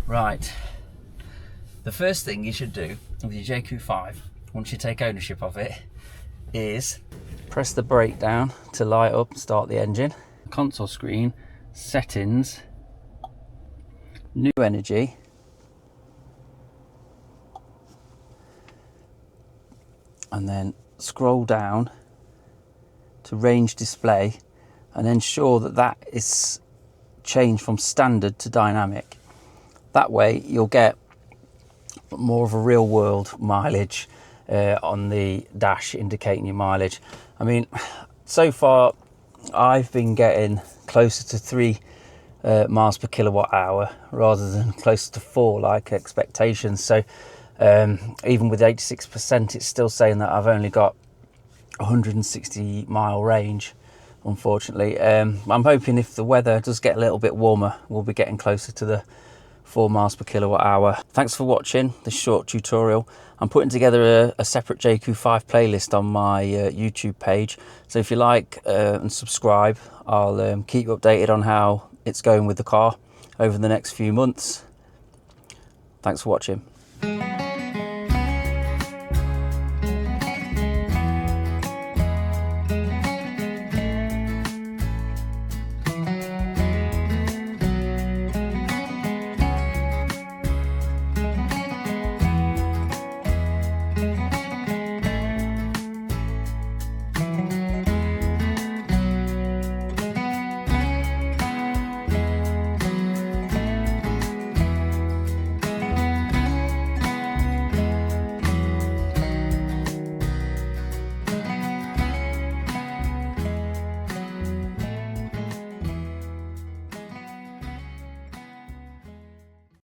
Right, the first thing you should do with your Jaecoo 5, once you take ownership of it, is press the brake down to light up and start the engine. Console screen, settings, new energy, and then scroll down to range display and ensure that that is changed from standard to dynamic. That way you'll get more of a real world mileage on the dash, indicating your mileage. I mean, so far I've been getting closer to 3 miles per kilowatt hour rather than closer to 4 like expectations. So even with 86%, it's still saying that I've only got 160 mile range, unfortunately. I'm hoping if the weather does get a little bit warmer, we'll be getting closer to the 4 miles per kilowatt hour. Thanks for watching this short tutorial. I'm putting together a separate Jaecoo 5 playlist on my YouTube page, so if you like and subscribe, I'll keep you updated on how it's going with the car over the next few months. Thanks for watching.